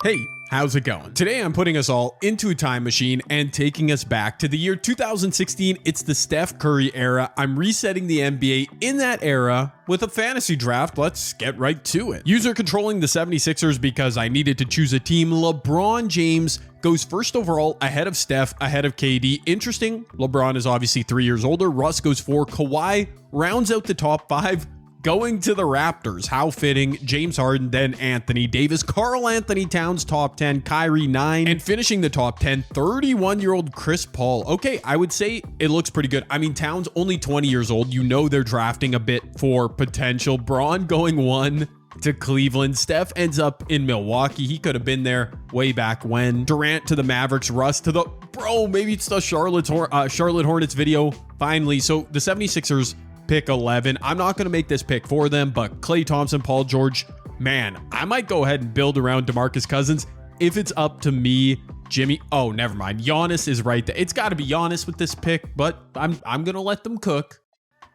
Hey, how's it going? Today I'm putting us all into a time machine and taking us back to the year 2016. It's the Steph Curry era. I'm resetting the NBA in that era with a fantasy draft. Let's get right to it. User controlling the 76ers because I needed to choose a team. LeBron James goes first overall, ahead of Steph, ahead of KD. Interesting, LeBron is obviously 3 years older. Russ goes 4. Kawhi rounds out the top 5. Going to the Raptors, how fitting. James Harden, then Anthony Davis, Karl Anthony Towns, top 10, Kyrie 9, and finishing the top 10, 31-year-old Chris Paul. Okay, I would say it looks pretty good. I mean, Towns only 20 years old. You know they're drafting a bit for potential. Braun going 1 to Cleveland. Steph ends up in Milwaukee. He could have been there way back when. Durant to the Mavericks. Russ to the... Bro, maybe it's the Charlotte Hornets video. Finally, so the 76ers... pick 11. I'm not going to make this pick for them, but Klay Thompson, Paul George, man, I might go ahead and build around DeMarcus Cousins. If it's up to me, Jimmy, oh, never mind. Giannis is right there. It's got to be Giannis with this pick, but I'm going to let them cook.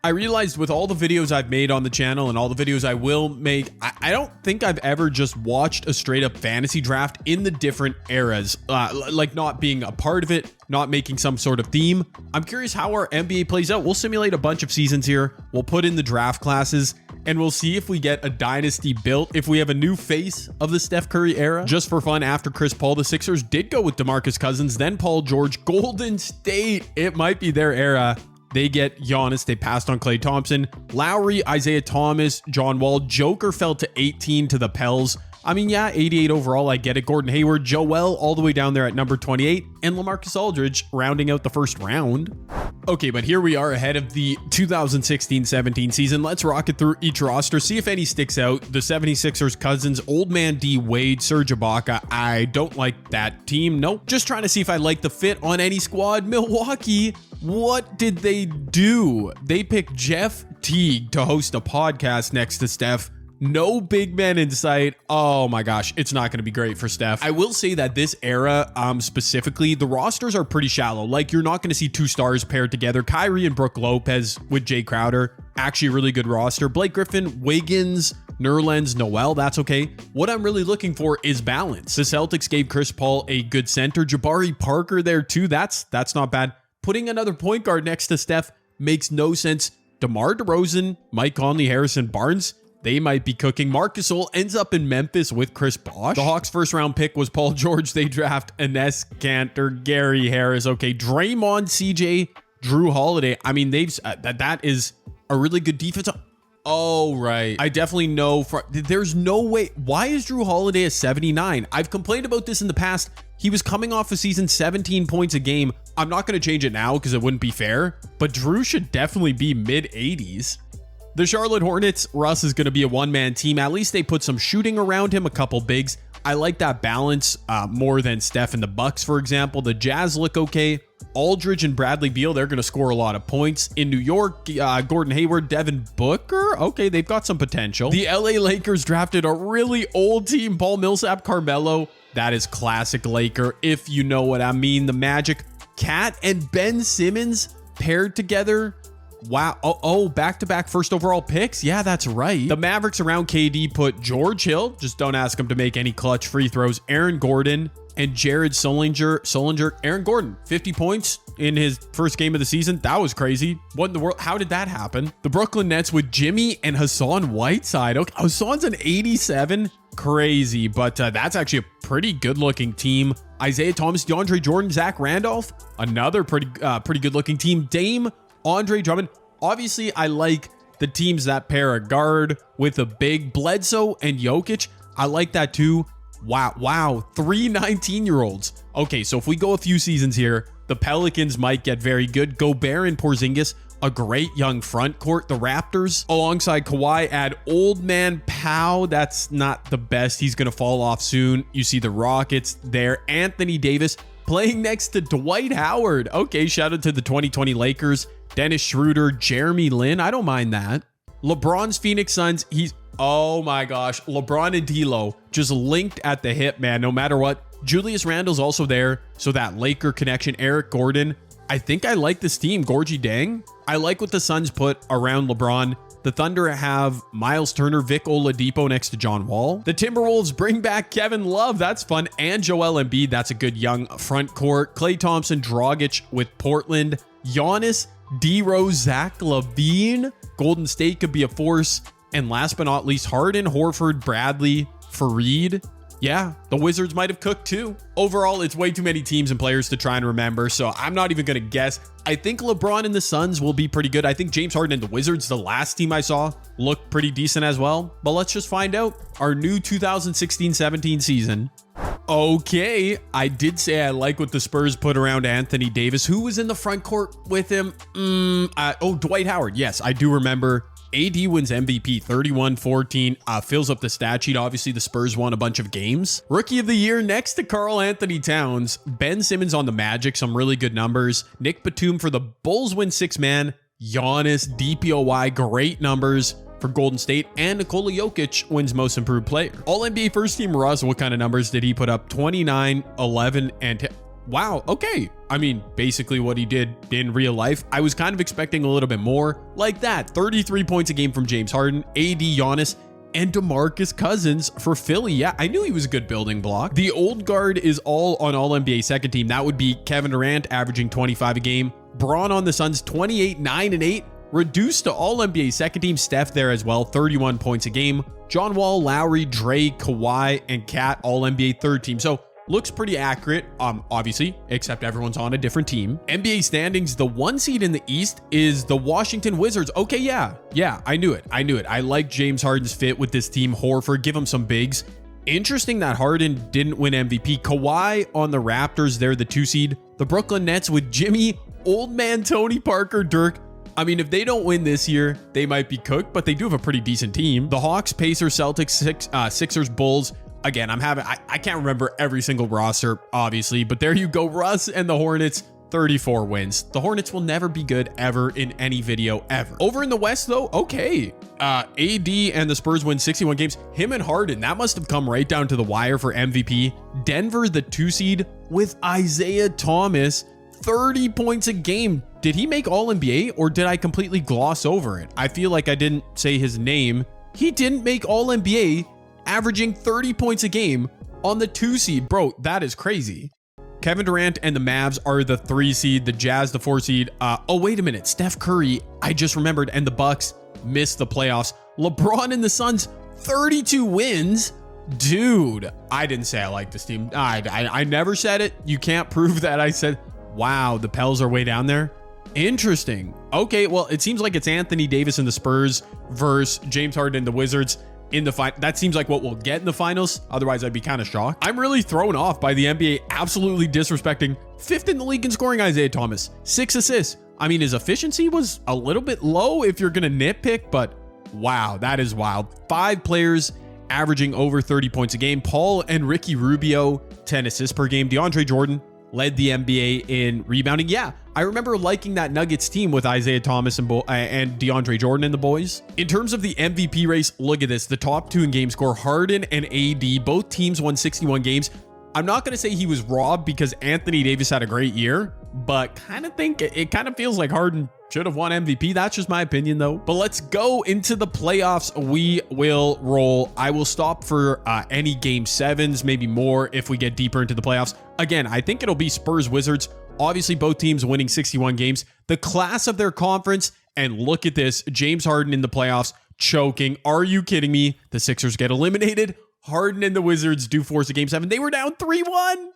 I realized with all the videos I've made on the channel and all the videos I will make, I don't think I've ever just watched a straight up fantasy draft in the different eras, like not being a part of it, not making some sort of theme. I'm curious how our NBA plays out. We'll simulate a bunch of seasons here. We'll put in the draft classes and we'll see if we get a dynasty built, if we have a new face of the Steph Curry era. Just for fun, after Chris Paul, the Sixers did go with DeMarcus Cousins, then Paul George. Golden State, it might be their era. They get Giannis. They passed on Klay Thompson. Lowry, Isaiah Thomas, John Wall. Joker fell to 18 to the Pels. I mean, yeah, 88 overall. I get it. Gordon Hayward, Joel all the way down there at number 28. And LaMarcus Aldridge rounding out the first round. Okay, but here we are ahead of the 2016-17 season. Let's rock it through each roster. See if any sticks out. The 76ers, Cousins, Old Man D, Wade, Serge Ibaka. I don't like that team. Nope. Just trying to see if I like the fit on any squad. Milwaukee. What did they do? They picked Jeff Teague to host a podcast next to Steph. No big men in sight. Oh my gosh, it's not going to be great for Steph. I will say that this era, specifically, the rosters are pretty shallow. Like, you're not going to see two stars paired together. Kyrie and Brook Lopez with Jay Crowder. Actually, a really good roster. Blake Griffin, Wiggins, Nerlens, Noel, that's okay. What I'm really looking for is balance. The Celtics gave Chris Paul a good center. Jabari Parker there too. That's not bad. Putting another point guard next to Steph makes no sense. DeMar DeRozan, Mike Conley, Harrison Barnes, they might be cooking. Marc Gasol ends up in Memphis with Chris Bosh. The Hawks' first round pick was Paul George. They draft Enes Kanter, Gary Harris. Okay, Draymond, CJ, Drew Holiday. I mean, that is a really good defense. Oh, right. I definitely know. There's no way. Why is Drew Holiday a 79? I've complained about this in the past. He was coming off a season 17 points a game. I'm not going to change it now because it wouldn't be fair, but Drew should definitely be mid 80s. The Charlotte Hornets, Russ is going to be a one-man team. At least they put some shooting around him, a couple bigs. I like that balance more than Steph and the Bucks, for example. The Jazz look okay. Aldridge and Bradley Beal, they're going to score a lot of points. In New York, Gordon Hayward, Devin Booker. Okay, they've got some potential. The LA Lakers drafted a really old team. Paul Millsap, Carmelo. That is classic Laker, if you know what I mean. The Magic, Cat and Ben Simmons paired together. Wow. Oh, back-to-back first overall picks. Yeah, that's right. The Mavericks around KD put George Hill. Just don't ask him to make any clutch free throws. Aaron Gordon and Jared Sullinger. Aaron Gordon, 50 points in his first game of the season. That was crazy. What in the world? How did that happen? The Brooklyn Nets with Jimmy and Hassan Whiteside. Okay, Hassan's an 87. Crazy, but that's actually a pretty good-looking team. Isaiah Thomas, DeAndre Jordan, Zach Randolph. Another pretty good-looking team. Dame, Andre Drummond. Obviously, I like the teams that pair a guard with a big. Bledsoe and Jokic. I like that too. Wow. 3 19-year-olds. Okay, so if we go a few seasons here, the Pelicans might get very good. Gobert and Porzingis, a great young front court. The Raptors, alongside Kawhi, add old man Powell. That's not the best. He's going to fall off soon. You see the Rockets there. Anthony Davis playing next to Dwight Howard. Okay, shout out to the 2020 Lakers. Dennis Schroeder, Jeremy Lin. I don't mind that. LeBron's Phoenix Suns. Oh my gosh. LeBron and D'Lo just linked at the hip, man. No matter what. Julius Randle's also there. So that Laker connection. Eric Gordon. I think I like this team. Gorgie Dang. I like what the Suns put around LeBron. The Thunder have Miles Turner, Vic Oladipo next to John Wall. The Timberwolves bring back Kevin Love. That's fun. And Joel Embiid. That's a good young front court. Klay Thompson, Dragic with Portland. Giannis, D-Rose, Zach LaVine. Golden State could be a force. And last but not least, Harden, Horford, Bradley, Fareed. Yeah, the Wizards might have cooked too. Overall, it's way too many teams and players to try and remember, so I'm not even going to guess. I think LeBron and the Suns will be pretty good. I think James Harden and the Wizards, the last team I saw, looked pretty decent as well. But let's just find out. Our new 2016-17 season. Okay, I did say I like what the Spurs put around Anthony Davis. Who was in the front court with him? Dwight Howard. Yes, I do remember. AD wins MVP 31-14, fills up the stat sheet. Obviously, the Spurs won a bunch of games. Rookie of the year next to Karl Anthony Towns. Ben Simmons on the Magic, some really good numbers. Nick Batum for the Bulls win 6-man. Giannis, DPOY, great numbers for Golden State. And Nikola Jokic wins most improved player. All-NBA first team Russ, what kind of numbers did he put up? 29, 11, and 10. Wow, okay. I mean, basically what he did in real life. I was kind of expecting a little bit more like that. 33 points a game from James Harden, AD, Giannis, and DeMarcus Cousins for Philly. Yeah, I knew he was a good building block. The old guard is all on All-NBA second team. That would be Kevin Durant averaging 25 a game. Braun on the Suns, 28, 9, and 8. Reduced to All-NBA second team. Steph there as well, 31 points a game. John Wall, Lowry, Dre, Kawhi, and Kat, All-NBA third team. So looks pretty accurate, obviously, except everyone's on a different team. NBA standings, the 1 seed in the East is the Washington Wizards. Okay, yeah, I knew it. I like James Harden's fit with this team. Horford, give him some bigs. Interesting that Harden didn't win MVP. Kawhi on the Raptors, they're the 2 seed. The Brooklyn Nets with Jimmy, old man Tony Parker, Dirk. I mean, if they don't win this year, they might be cooked, but they do have a pretty decent team. The Hawks, Pacers, Celtics, Sixers, Bulls. Again, I can't remember every single roster, obviously, but there you go. Russ and the Hornets, 34 wins. The Hornets will never be good ever in any video ever. Over in the West, though, okay. AD and the Spurs win 61 games. Him and Harden, that must have come right down to the wire for MVP. Denver, the 2 seed with Isaiah Thomas, 30 points a game. Did he make All-NBA or did I completely gloss over it? I feel like I didn't say his name. He didn't make All-NBA, averaging 30 points a game on the 2 seed. Bro, that is crazy. Kevin Durant and the Mavs are the 3 seed, the Jazz the 4 seed. Oh, wait a minute. Steph Curry, I just remembered, and the Bucks missed the playoffs. LeBron and the Suns, 32 wins. Dude, I didn't say I like this team. I never said it. You can't prove that I said, wow, the Pels are way down there. Interesting. Okay, well, it seems like it's Anthony Davis and the Spurs versus James Harden and the Wizards in the fight. That seems like what we'll get in the finals. Otherwise, I'd be kind of shocked. I'm really thrown off by the NBA absolutely disrespecting 5th in the league in scoring Isaiah Thomas. 6 assists. I mean, his efficiency was a little bit low if you're going to nitpick, but wow, that is wild. 5 players averaging over 30 points a game. Paul and Ricky Rubio, 10 assists per game. DeAndre Jordan led the NBA in rebounding. Yeah, I remember liking that Nuggets team with Isaiah Thomas and DeAndre Jordan and the boys. In terms of the MVP race, look at this. The top 2 in game score, Harden and AD. Both teams won 61 games. I'm not going to say he was robbed because Anthony Davis had a great year, but it kind of feels like Harden should have won MVP. That's just my opinion, though. But let's go into the playoffs. We will roll. I will stop for any game 7s, maybe more if we get deeper into the playoffs. Again, I think it'll be Spurs Wizards. Obviously, both teams winning 61 games. The class of their conference. And look at this. James Harden in the playoffs choking. Are you kidding me? The Sixers get eliminated. Harden and the Wizards do force a game 7. They were down 3-1.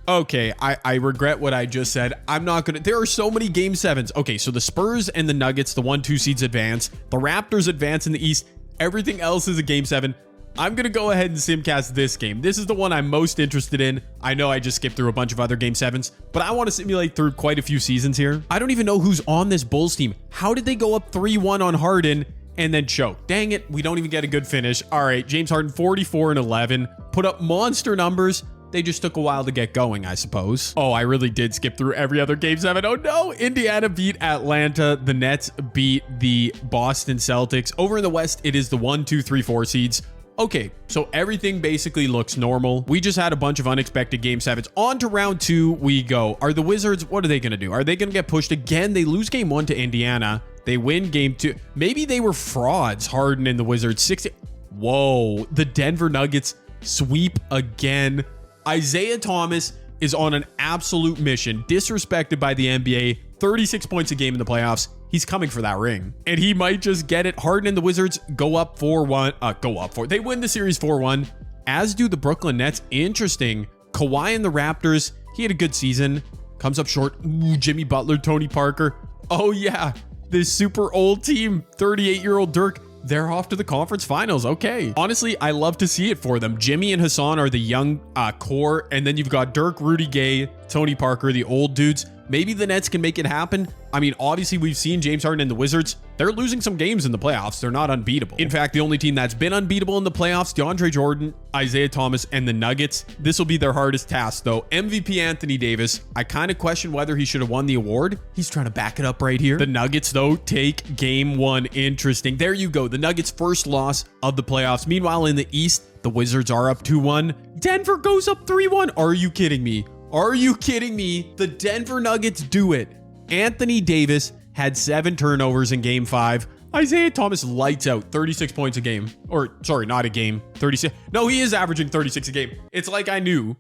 Okay, I regret what I just said. I'm not gonna. There are so many game 7s. Okay, so the Spurs and the Nuggets, the 1-2 seeds advance. The Raptors advance in the East. Everything else is a game 7. I'm gonna go ahead and simcast this game. This is the one I'm most interested in. I know I just skipped through a bunch of other game 7s, but I want to simulate through quite a few seasons here. I don't even know who's on this Bulls team. How did they go up 3-1 on Harden and then choke? Dang it, we don't even get a good finish. All right, James Harden, 44 and 11, put up monster numbers. They just took a while to get going, I suppose. Oh, I really did skip through every other game 7. Oh no, Indiana beat Atlanta. The Nets beat the Boston Celtics. Over in the West, it is the 1, 2, 3, 4 seeds. Okay, so everything basically looks normal. We just had a bunch of unexpected game 7s. On to round 2 we go. Are the Wizards, what are they going to do? Are they going to get pushed again? They lose game 1 to Indiana. They win game 2. Maybe they were frauds, Harden and the Wizards. 60. Whoa, the Denver Nuggets sweep again. Isaiah Thomas is on an absolute mission, disrespected by the NBA. 36 points a game in the playoffs. He's coming for that ring. And he might just get it. Harden and the Wizards go up 4-1. They win the series 4-1, as do the Brooklyn Nets. Interesting. Kawhi and the Raptors, he had a good season. Comes up short. Ooh, Jimmy Butler, Tony Parker. Oh yeah, this super old team, 38-year-old Dirk, they're off to the conference finals. Okay. Honestly, I love to see it for them. Jimmy and Hassan are the young core, and then you've got Dirk, Rudy Gay, Tony Parker, the old dudes. Maybe the Nets can make it happen. I mean, obviously, we've seen James Harden and the Wizards. They're losing some games in the playoffs. They're not unbeatable. In fact, the only team that's been unbeatable in the playoffs, DeAndre Jordan, Isaiah Thomas, and the Nuggets. This will be their hardest task, though. MVP Anthony Davis. I kind of question whether he should have won the award. He's trying to back it up right here. The Nuggets, though, take game 1. Interesting. There you go. The Nuggets' first loss of the playoffs. Meanwhile, in the East, the Wizards are up 2-1. Denver goes up 3-1. Are you kidding me? Are you kidding me? The Denver Nuggets do it. Anthony Davis had 7 turnovers in game 5. Isaiah Thomas lights out, 36 points a game. Or, sorry, not a game. 36. No, he is averaging 36 a game. It's like I knew.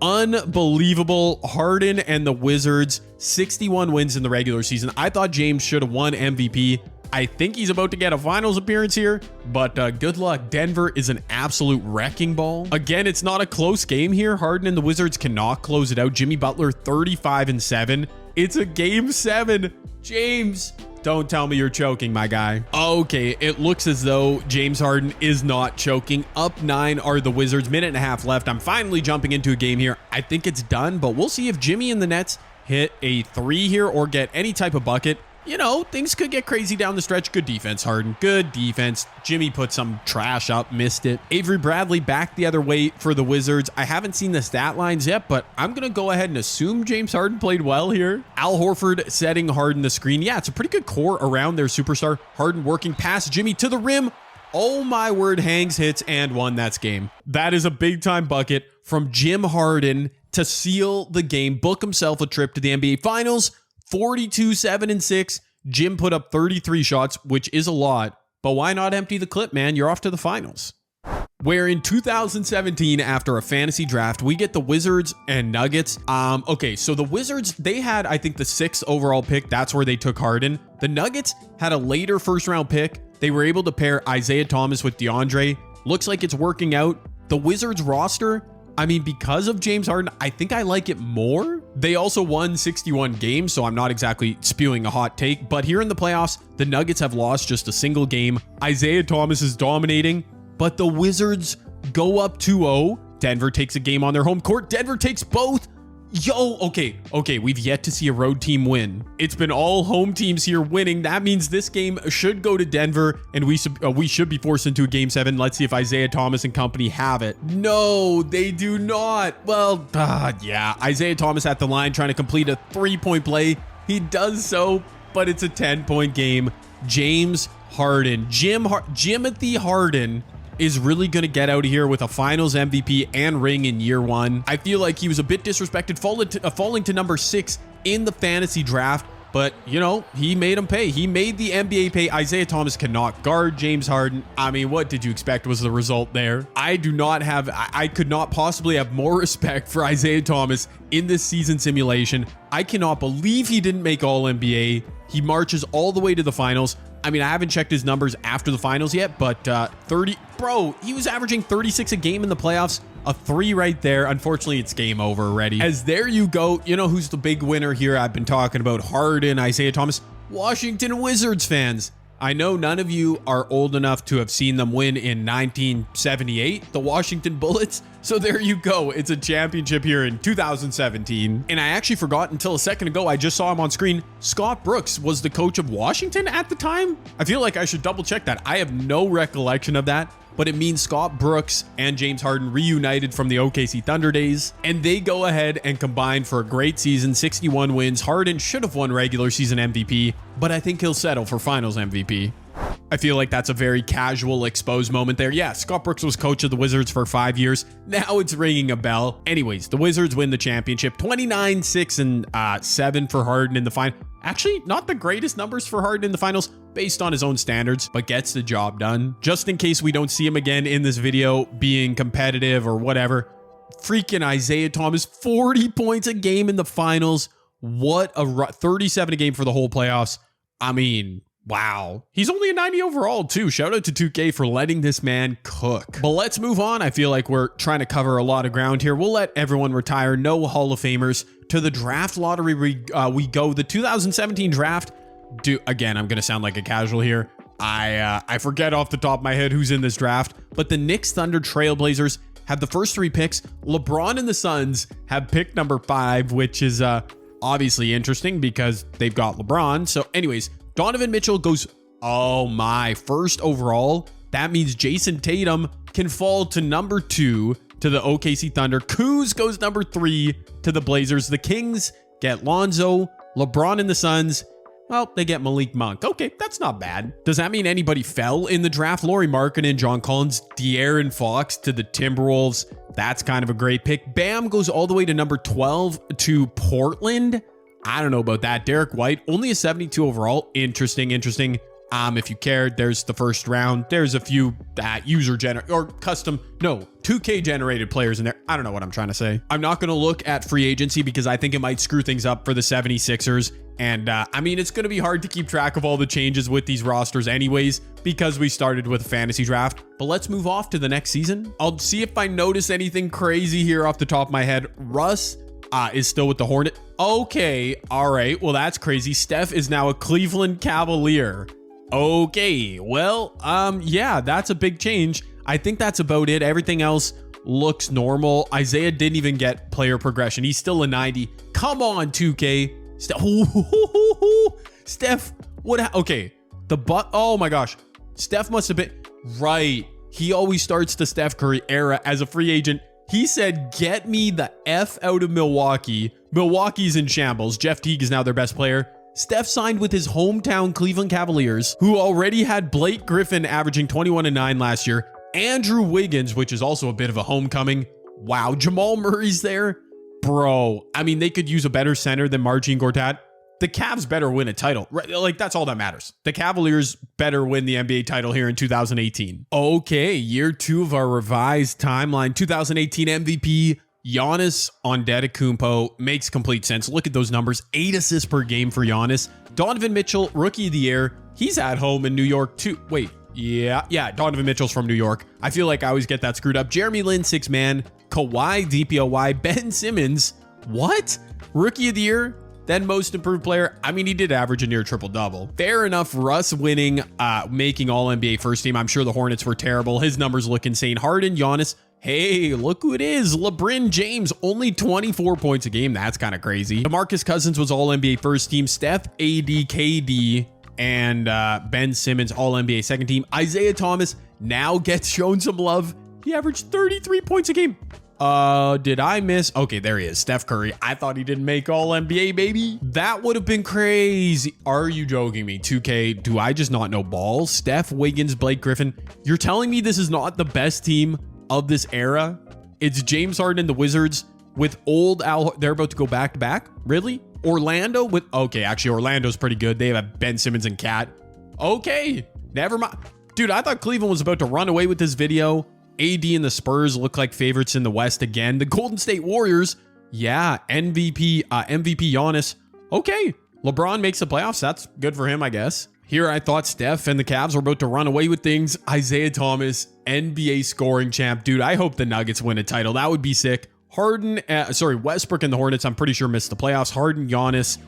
Unbelievable. Harden and the Wizards, 61 wins in the regular season. I thought James should have won MVP. I think he's about to get a finals appearance here, but good luck. Denver is an absolute wrecking ball. Again, it's not a close game here. Harden and the Wizards cannot close it out. Jimmy Butler, 35-7. It's a game 7. James, don't tell me you're choking, my guy. Okay, it looks as though James Harden is not choking. Up 9 are the Wizards. Minute and a half left. I'm finally jumping into a game here. I think it's done, but we'll see if Jimmy and the Nets hit a 3 here or get any type of bucket. You know, things could get crazy down the stretch. Good defense, Harden. Good defense. Jimmy put some trash up, missed it. Avery Bradley back the other way for the Wizards. I haven't seen the stat lines yet, but I'm going to go ahead and assume James Harden played well here. Al Horford setting Harden the screen. Yeah, it's a pretty good core around their superstar. Harden working past Jimmy to the rim. Oh my word, hangs, hits, and one. That's game. That is a big time bucket from Jim Harden to seal the game, book himself a trip to the NBA Finals. 42-7-6. Jim put up 33 shots, which is a lot, but why not empty the clip, man? You're off to the finals. Where in 2017, after a fantasy draft, we get the Wizards and Nuggets. Okay, so the Wizards, they had, I think, the 6th overall pick. That's where they took Harden. The Nuggets had a later first round pick. They were able to pair Isaiah Thomas with DeAndre. Looks like it's working out. The Wizards roster, I mean, because of James Harden, I think I like it more. They also won 61 games, so I'm not exactly spewing a hot take. But here in the playoffs, the Nuggets have lost just a single game. Isaiah Thomas is dominating, but the Wizards go up 2-0. Denver takes a game on their home court. Denver takes both. Yo, okay, we've yet to see a road team win. It's been all home teams here winning. That means this game should go to Denver, and we should be forced into a game 7. Let's see if Isaiah Thomas and company have it. No, they do not. Well, yeah, Isaiah Thomas at the line trying to complete a 3-point play. He does so, but it's a 10-point game. James Harden, Jimothy Harden is really going to get out of here with a finals MVP and ring in year 1. I feel like he was a bit disrespected, falling to number 6 in the fantasy draft, but you know, he made him pay. He made the NBA pay. Isaiah Thomas cannot guard James Harden. I mean, what did you expect was the result there? I could not possibly have more respect for Isaiah Thomas in this season simulation. I cannot believe he didn't make All NBA. He marches all the way to the finals. I mean, I haven't checked his numbers after the finals yet, but he was averaging 36 a game in the playoffs. A 3 right there. Unfortunately, it's game over already. As there you go. You know who's the big winner here? I've been talking about Harden, Isaiah Thomas, Washington Wizards fans. I know none of you are old enough to have seen them win in 1978, the Washington Bullets. So there you go. It's a championship here in 2017. And I actually forgot until a second ago, I just saw him on screen. Scott Brooks was the coach of Washington at the time. I feel like I should double check that. I have no recollection of that. But it means Scott Brooks and James Harden reunited from the OKC Thunder days, and they go ahead and combine for a great season, 61 wins. Harden should have won regular season MVP, but I think he'll settle for finals MVP. I feel like that's a very casual exposed moment there. Yeah, Scott Brooks was coach of the Wizards for 5 years. Now it's ringing a bell. Anyways, the Wizards win the championship, 29-6-7 for Harden in the final. Actually, not the greatest numbers for Harden in the finals based on his own standards, but gets the job done. Just in case we don't see him again in this video being competitive or whatever, freaking Isaiah Thomas, 40 points a game in the finals. What a 37 a game for the whole playoffs. I mean, wow. He's only a 90 overall too. Shout out to 2K for letting this man cook. But let's move on. I feel like we're trying to cover a lot of ground here. We'll let everyone retire. No Hall of Famers. To the draft lottery we go. The 2017 draft. Again, I'm going to sound like a casual here. I forget off the top of my head who's in this draft. But the Knicks, Thunder, Trailblazers have the first 3 picks. LeBron and the Suns have pick number 5, which is obviously interesting because they've got LeBron. So anyways, Donovan Mitchell goes, oh my, first overall. That means Jason Tatum can fall to number 2 to the OKC Thunder. Kuz goes number 3 to the Blazers. The Kings get Lonzo. LeBron and the Suns, well, they get Malik Monk. Okay, that's not bad. Does that mean anybody fell in the draft? Lauri Markkanen, John Collins, De'Aaron Fox to the Timberwolves. That's kind of a great pick. Bam goes all the way to number 12 to Portland. I don't know about that. Derek White, only a 72 overall. Interesting. If you cared, there's the first round. There's a few custom 2K generated players in there. I don't know what I'm trying to say. I'm not going to look at free agency because I think it might screw things up for the 76ers. And I mean, it's going to be hard to keep track of all the changes with these rosters anyways, because we started with a fantasy draft. But let's move off to the next season. I'll see if I notice anything crazy here off the top of my head. Russ is still with the Hornet. Okay. All right. Well, that's crazy. Steph is now a Cleveland Cavalier. Okay. Well, yeah, that's a big change. I think that's about it. Everything else looks normal. Isaiah didn't even get player progression. He's still a 90. Come on, 2K. Steph, what? Okay. Oh my gosh. Steph must have been right. He always starts the Steph Curry era as a free agent. He said, get me the F out of Milwaukee. Milwaukee's in shambles. Jeff Teague is now their best player. Steph signed with his hometown Cleveland Cavaliers, who already had Blake Griffin averaging 21 and 9 last year. Andrew Wiggins, which is also a bit of a homecoming. Wow. Jamal Murray's there. Bro, I mean, they could use a better center than Marcin Gortat. The Cavs better win a title. Right? Like, that's all that matters. The Cavaliers better win the NBA title here in 2018. Okay, year 2 of our revised timeline. 2018 MVP, Giannis Antetokounmpo. Makes complete sense. Look at those numbers. 8 assists per game for Giannis. Donovan Mitchell, Rookie of the Year. He's at home in New York too. Wait, yeah, Donovan Mitchell's from New York. I feel like I always get that screwed up. Jeremy Lin, 6 man. Kawhi, DPOY. Ben Simmons. What? Rookie of the Year? Then most improved player. I mean, he did average a near triple-double. Fair enough. Russ winning, making all-NBA first team. I'm sure the Hornets were terrible. His numbers look insane. Harden, Giannis. Hey, look who it is. LeBron James, only 24 points a game. That's kind of crazy. DeMarcus Cousins was all-NBA first team. Steph, AD, KD, and Ben Simmons, all-NBA second team. Isaiah Thomas now gets shown some love. He averaged 33 points a game. Did I miss? Okay, there he is. Steph Curry. I thought he didn't make all NBA, baby. That would have been crazy. Are you joking me? 2K, do I just not know ball? Steph, Wiggins, Blake Griffin. You're telling me this is not the best team of this era? It's James Harden and the Wizards with old Al. They're about to go back to back? Really? Orlando with, okay, actually Orlando's pretty good. They have Ben Simmons and Cat. Okay, never mind. Dude, I thought Cleveland was about to run away with this video. AD and the Spurs look like favorites in the West again. The Golden State Warriors, yeah, MVP Giannis. Okay, LeBron makes the playoffs. That's good for him, I guess. Here I thought Steph and the Cavs were about to run away with things. Isaiah Thomas, NBA scoring champ. Dude, I hope the Nuggets win a title. That would be sick. Westbrook and the Hornets, I'm pretty sure missed the playoffs. Harden, Giannis,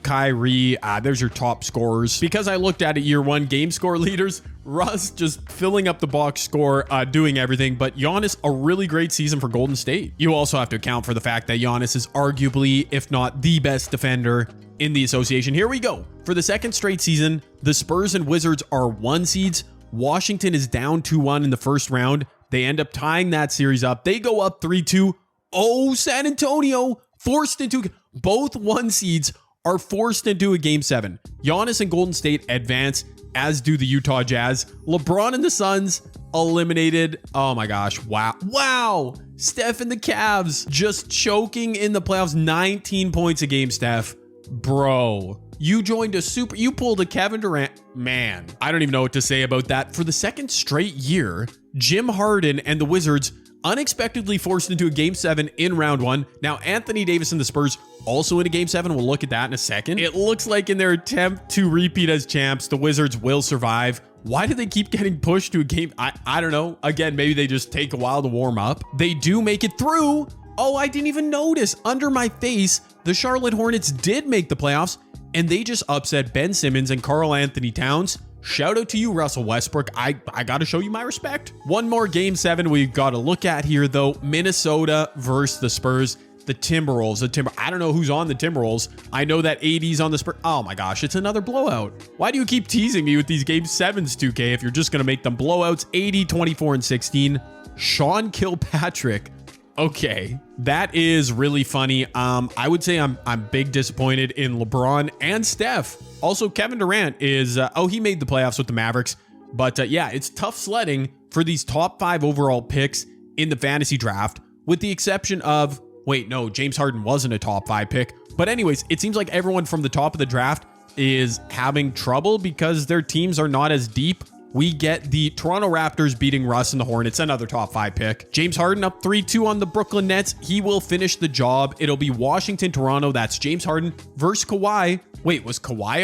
Kyrie, there's your top scorers. Because I looked at it year 1, game score leaders, Russ just filling up the box score, doing everything. But Giannis, a really great season for Golden State. You also have to account for the fact that Giannis is arguably, if not the best defender in the association. Here we go. For the second straight season, the Spurs and Wizards are 1 seeds. Washington is down 2-1 in the first round. They end up tying that series up. They go up 3-2. Oh, San Antonio forced into both 1 seeds are forced into a game 7. Giannis and Golden State advance, as do the Utah Jazz. LeBron and the Suns eliminated. Oh my gosh. Wow. Steph and the Cavs just choking in the playoffs. 19 points a game, Steph. Bro, You joined you pulled a Kevin Durant. Man, I don't even know what to say about that. For the second straight year, Jim Harden and the Wizards unexpectedly forced into a game 7 in round 1. Now, Anthony Davis and the Spurs also in a game 7. We'll look at that in a second. It looks like in their attempt to repeat as champs, the Wizards will survive. Why do they keep getting pushed to a game? I don't know. Again, maybe they just take a while to warm up. They do make it through. Oh, I didn't even notice. Under my face, the Charlotte Hornets did make the playoffs, and they just upset Ben Simmons and Karl Anthony Towns. Shout out to you, Russell Westbrook. I got to show you my respect. One more game 7 we've got to look at here, though. Minnesota versus the Spurs. The Timberwolves. I don't know who's on the Timberwolves. I know that AD's on the Spurs. Oh my gosh, it's another blowout. Why do you keep teasing me with these game 7s, 2K, if you're just going to make them blowouts? 80, 24, and 16. Sean Kilpatrick. Okay, that is really funny. I would say I'm big disappointed in LeBron and Steph. Also, Kevin Durant is, he made the playoffs with the Mavericks. But yeah, it's tough sledding for these top 5 overall picks in the fantasy draft, with the exception of, wait, no, James Harden wasn't a top 5 pick. But anyways, it seems like everyone from the top of the draft is having trouble because their teams are not as deep. We get the Toronto Raptors beating Russ and the Hornets, another top 5 pick. James Harden up 3-2 on the Brooklyn Nets. He will finish the job. It'll be Washington, Toronto. That's James Harden versus Kawhi. Wait, was Kawhi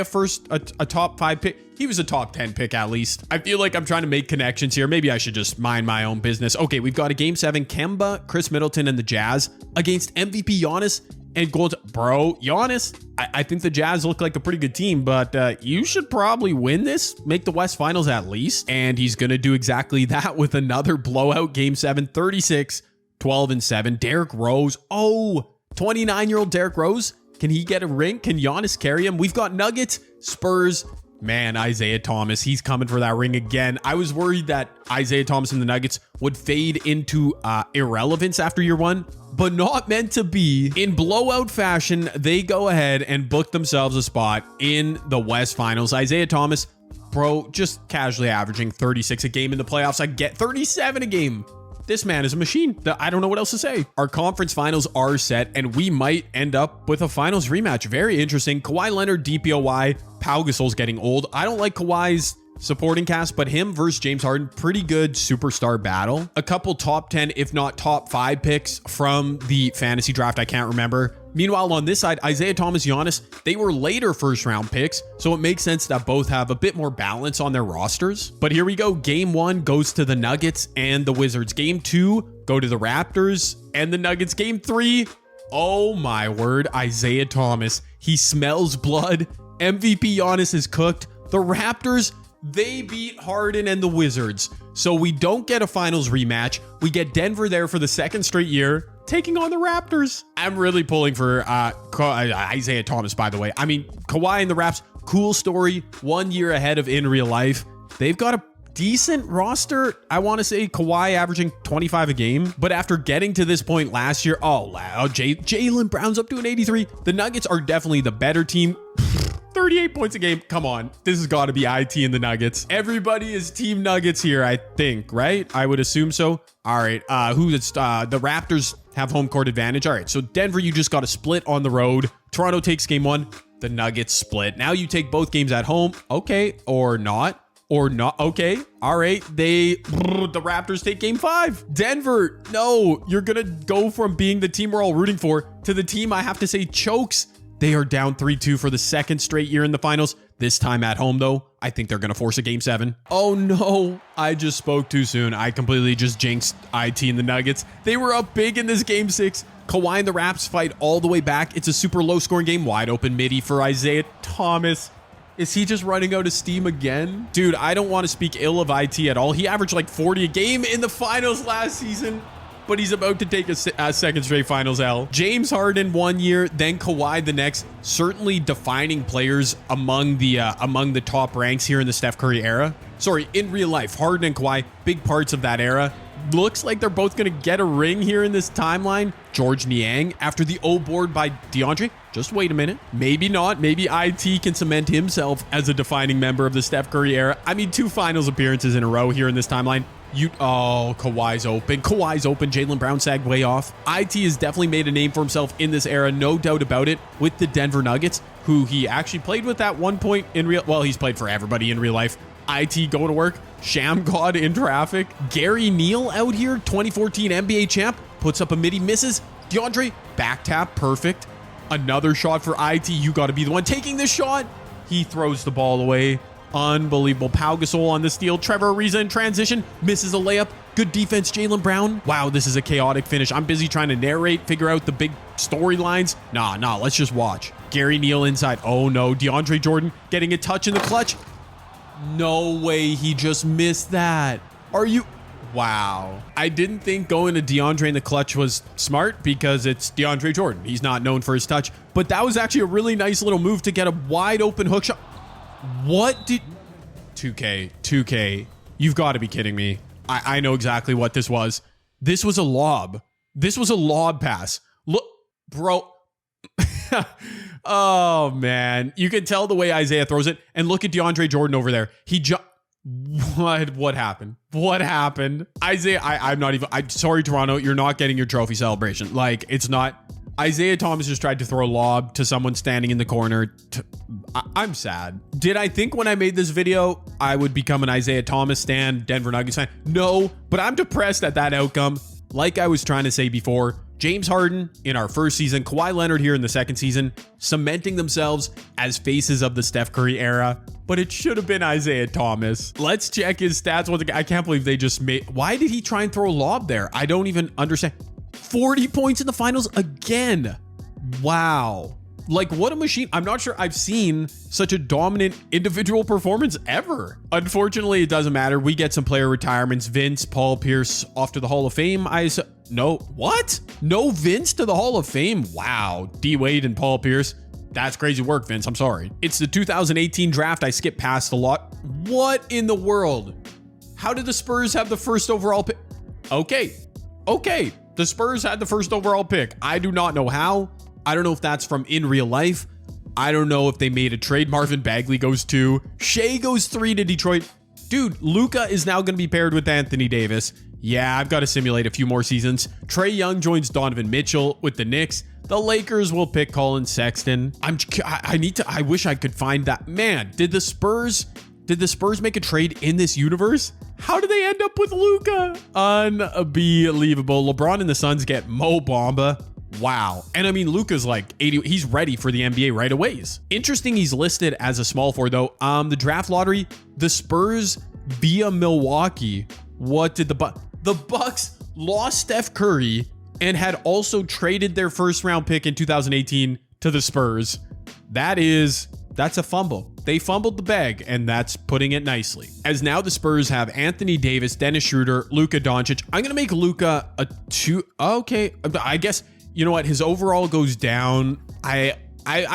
a top 5 pick? He was a top 10 pick at least. I feel like I'm trying to make connections here. Maybe I should just mind my own business. Okay, we've got a game 7. Kemba, Chris Middleton, and the Jazz against MVP Giannis and Gold. Bro, Giannis, I think the Jazz look like a pretty good team, but you should probably win this, make the West Finals at least. And he's going to do exactly that with another blowout game 7, 36, 12, and 7. Derrick Rose. Oh, 29-year-old Derrick Rose. Can he get a ring? Can Giannis carry him? We've got Nuggets, Spurs. Man, Isaiah Thomas, he's coming for that ring again. I was worried that Isaiah Thomas and the Nuggets would fade into irrelevance after year 1, but not meant to be. In blowout fashion, they go ahead and book themselves a spot in the West Finals. Isaiah Thomas, bro, just casually averaging 36 a game in the playoffs. I get 37 a game. This man is a machine. I don't know what else to say. Our conference finals are set, and we might end up with a finals rematch. Very interesting. Kawhi Leonard, DPOY. Pau Gasol's getting old. I don't like Kawhi's supporting cast, but him versus James Harden, pretty good superstar battle. A couple top 10, if not top 5 picks from the fantasy draft. I can't remember. Meanwhile, on this side, Isaiah Thomas, Giannis, they were later first round picks, so it makes sense that both have a bit more balance on their rosters. But here we go. Game 1 goes to the Nuggets and the Wizards. Game 2 go to the Raptors and the Nuggets. Game 3, oh my word, Isaiah Thomas. He smells blood. MVP Giannis is cooked. The Raptors, they beat Harden and the Wizards. So we don't get a finals rematch. We get Denver there for the second straight year, taking on the Raptors. I'm really pulling for Isaiah Thomas, by the way. I mean, Kawhi and the Raps, cool story. 1 year ahead of in real life. They've got a decent roster. I want to say Kawhi averaging 25 a game. But after getting to this point last year, Jaylen Brown's up to an 83. The Nuggets are definitely the better team. 38 points a game. Come on. This has got to be IT and the Nuggets. Everybody is Team Nuggets here, I think, right? I would assume so. All right. The Raptors have home court advantage. All right. So Denver, you just got to split on the road. Toronto takes game 1. The Nuggets split. Now you take both games at home. Okay. Or not. Okay. All right. The Raptors take game 5. Denver. No, you're going to go from being the team we're all rooting for to the team I have to say chokes. They are down 3-2 for the second straight year in the finals. This time at home, though, I think they're going to force a game 7. Oh, no. I just spoke too soon. I completely just jinxed IT and the Nuggets. They were up big in this game 6. Kawhi and the Raps fight all the way back. It's a super low-scoring game. Wide open midi for Isaiah Thomas. Is he just running out of steam again? Dude, I don't want to speak ill of IT at all. He averaged like 40 a game in the finals last season, but he's about to take a second straight finals L. James Harden 1 year, then Kawhi the next. Certainly defining players among the top ranks here in the Steph Curry era. Sorry, in real life, Harden and Kawhi, big parts of that era. Looks like they're both going to get a ring here in this timeline. George Niang after the O board by DeAndre. Just wait a minute. Maybe not. Maybe IT can cement himself as a defining member of the Steph Curry era. I mean, 2 finals appearances in a row here in this timeline. Oh, Kawhi's open. Kawhi's open. Jaylen Brown sagged way off. IT has definitely made a name for himself in this era, no doubt about it, with the Denver Nuggets, who he actually played with at one point in real. Well, he's played for everybody in real life. IT going to work. Sham God in traffic. Gary Neal out here, 2014 NBA champ, puts up a midi, misses. DeAndre back tap, perfect. Another shot for IT. You got to be the one taking this shot. He throws the ball away. Unbelievable. Pau Gasol on the steal. Trevor Ariza in transition. Misses a layup. Good defense, Jaylen Brown. Wow, this is a chaotic finish. I'm busy trying to narrate, figure out the big storylines. Nah, let's just watch. Gary Neal inside. Oh no, DeAndre Jordan getting a touch in the clutch. No way he just missed that. Are you... Wow. I didn't think going to DeAndre in the clutch was smart because it's DeAndre Jordan. He's not known for his touch. But that was actually a really nice little move to get a wide open hook shot. What did... 2K. You've got to be kidding me. I know exactly what this was. This was a lob. This was a lob pass. Look, bro. Oh, man. You can tell the way Isaiah throws it. And look at DeAndre Jordan over there. What happened? What happened? Isaiah, I'm sorry, Toronto. You're not getting your trophy celebration. Like, it's not... Isaiah Thomas just tried to throw a lob to someone standing in the corner. I'm sad. Did I think when I made this video, I would become an Isaiah Thomas stan, Denver Nuggets fan? No, but I'm depressed at that outcome. Like I was trying to say before, James Harden in our first season, Kawhi Leonard here in the second season, cementing themselves as faces of the Steph Curry era. But it should have been Isaiah Thomas. Let's check his stats once again. I can't believe they just made... Why did he try and throw a lob there? I don't even understand. 40 points in the finals again. Wow. Like, what a machine. I'm not sure I've seen such a dominant individual performance ever. Unfortunately, it doesn't matter. We get some player retirements. Vince, Paul Pierce off to the Hall of Fame. No, what? No Vince to the Hall of Fame? Wow. D Wade and Paul Pierce. That's crazy work, Vince. I'm sorry. It's the 2018 draft. I skipped past a lot. What in the world? How did the Spurs have the first overall pick? Okay. The Spurs had the first overall pick. I do not know how. I don't know if that's from in real life. I don't know if they made a trade. Marvin Bagley goes 2. Shea goes 3 to Detroit. Dude, Luka is now going to be paired with Anthony Davis. Yeah, I've got to simulate a few more seasons. Trae Young joins Donovan Mitchell with the Knicks. The Lakers will pick Colin Sexton. I wish I could find that. Man, did the Spurs make a trade in this universe? How did they end up with Luka? Unbelievable. LeBron and the Suns get Mo Bamba. Wow. And I mean, Luka's like 80. He's ready for the NBA right away. Interesting he's listed as a small forward though. The draft lottery, the Spurs via Milwaukee. What did the Bucks lost Steph Curry and had also traded their first round pick in 2018 to the Spurs. That's a fumble. They fumbled the bag, and that's putting it nicely. As now the Spurs have Anthony Davis, Dennis Schroeder, Luka Doncic. I'm going to make Luka a 2. Okay. I guess, you know what? His overall goes down. I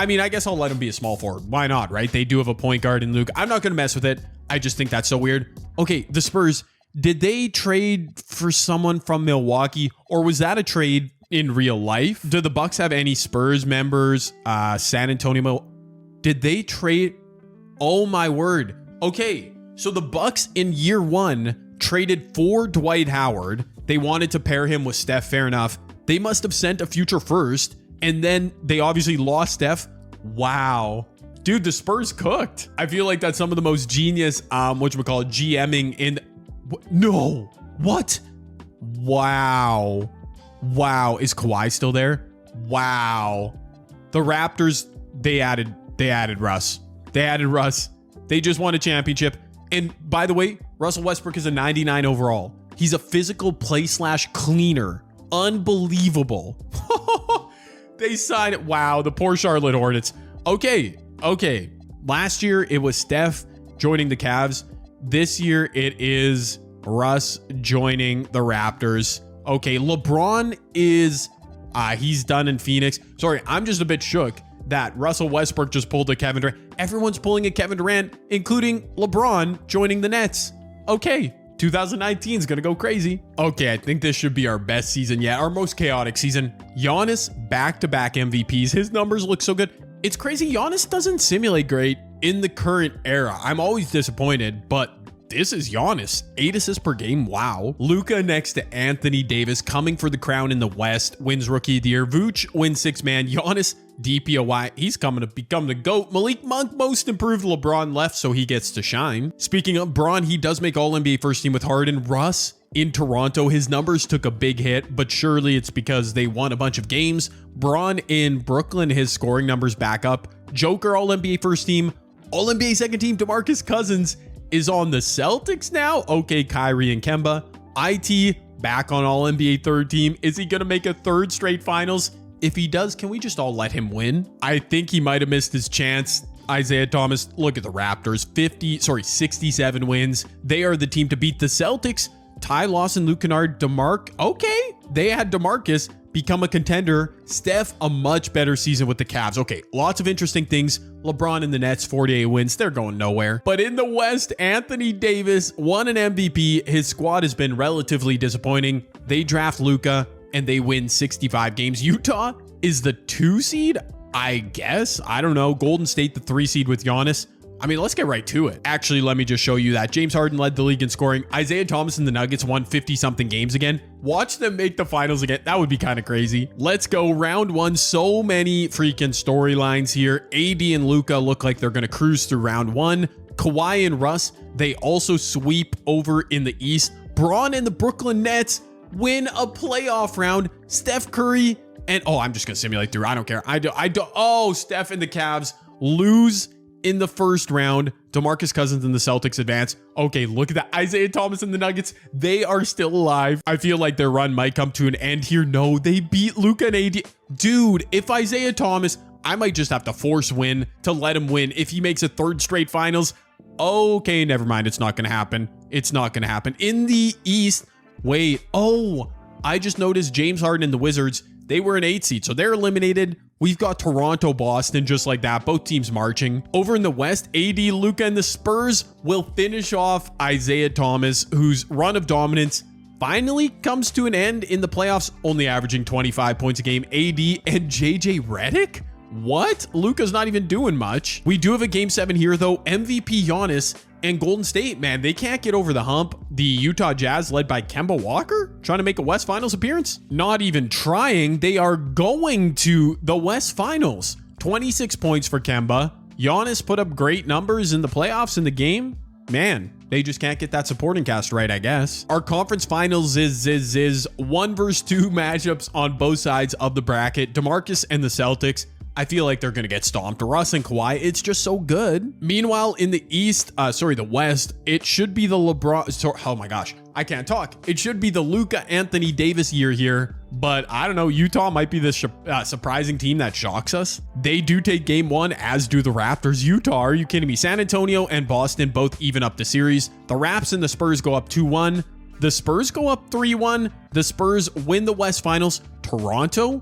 mean, I guess I'll let him be a small forward. Why not, right? They do have a point guard in Luka. I'm not going to mess with it. I just think that's so weird. Okay, the Spurs, did they trade for someone from Milwaukee, or was that a trade in real life? Do the Bucks have any Spurs members? San Antonio... Did they trade? Oh my word. Okay, so the Bucks in year 1 traded for Dwight Howard. They wanted to pair him with Steph, fair enough. They must have sent a future first, and then they obviously lost Steph. Wow. Dude, the Spurs cooked. I feel like that's some of the most genius, GMing in... No. What? Wow. Wow. Is Kawhi still there? Wow. The Raptors, they added Russ. They just won a championship. And by the way, Russell Westbrook is a 99 overall. He's a physical play/cleaner. Unbelievable. They signed it. Wow, the poor Charlotte Hornets. Okay. Last year, it was Steph joining the Cavs. This year, it is Russ joining the Raptors. Okay, LeBron is... he's done in Phoenix. Sorry, I'm just a bit shook that Russell Westbrook just pulled a Kevin Durant. Everyone's pulling a Kevin Durant, including LeBron joining the Nets. Okay, 2019 is going to go crazy. Okay, I think this should be our best season yet, our most chaotic season. Giannis, back-to-back MVPs. His numbers look so good. It's crazy, Giannis doesn't simulate great in the current era. I'm always disappointed, but this is Giannis. 8 assists per game. Wow. Luka next to Anthony Davis, coming for the crown in the West, wins Rookie of the Year. Vooch wins 6 man. Giannis, DPOY. He's coming to become the GOAT. Malik Monk, most improved. LeBron left, so he gets to shine. Speaking of Bron, he does make All-NBA first team with Harden. Russ in Toronto, his numbers took a big hit, but surely it's because they won a bunch of games. Bron in Brooklyn, his scoring numbers back up. Joker, All-NBA first team. All-NBA second team. DeMarcus Cousins is on the Celtics now. Okay, Kyrie and Kemba. IT back on All-NBA third team. Is he going to make a third straight finals? If he does, can we just all let him win? I think he might have missed his chance. Isaiah Thomas, look at the Raptors. 67 wins. They are the team to beat the Celtics. Ty Lawson, Luke Kennard, okay, they had DeMarcus become a contender. Steph, a much better season with the Cavs. Okay, lots of interesting things. LeBron and the Nets, 48 wins. They're going nowhere. But in the West, Anthony Davis won an MVP. His squad has been relatively disappointing. They draft Luka and they win 65 games. Utah is the 2 seed, I guess. I don't know. Golden State, the 3 seed with Giannis. I mean, let's get right to it. Actually, let me just show you that. James Harden led the league in scoring. Isaiah Thomas and the Nuggets won 50-something games again. Watch them make the finals again. That would be kind of crazy. Let's go round 1. So many freaking storylines here. AD and Luka look like they're going to cruise through round 1. Kawhi and Russ, they also sweep over in the East. Bron and the Brooklyn Nets win a playoff round. Steph Curry and, I'm just going to simulate through. I don't care. Steph and the Cavs lose in the first round. DeMarcus Cousins and the Celtics advance. Okay, look at that. Isaiah Thomas and the Nuggets, they are still alive. I feel like their run might come to an end here. No, they beat Luka and AD. Dude, if Isaiah Thomas, I might just have to force win to let him win. If he makes a third straight finals, okay, never mind. It's not going to happen. It's not going to happen. In the East, wait. I just noticed James Harden and the Wizards, they were an 8 seed, so they're eliminated. We've got Toronto, Boston, just like that. Both teams marching. Over in the West, AD, Luka, and the Spurs will finish off Isaiah Thomas, whose run of dominance finally comes to an end in the playoffs, only averaging 25 points a game. AD and JJ Redick? What? Luka's not even doing much. We do have a game 7 here, though. MVP Giannis and Golden State, man, they can't get over the hump. The Utah Jazz, led by Kemba Walker, trying to make a West Finals appearance. Not even trying. They are going to the West Finals. 26 points for Kemba. Giannis put up great numbers in the playoffs in the game. Man, they just can't get that supporting cast right, I guess. Our conference finals is 1 versus 2 matchups on both sides of the bracket. DeMarcus and the Celtics. I feel like they're going to get stomped. Russ and Kawhi, it's just so good. Meanwhile, in the the West, it should be the oh my gosh, I can't talk. It should be the Luka Anthony Davis year here, but I don't know. Utah might be the surprising team that shocks us. They do take game 1, as do the Raptors. Utah, are you kidding me? San Antonio and Boston both even up the series. The Raps and the Spurs go up 2-1. The Spurs go up 3-1. The Spurs win the West Finals. Toronto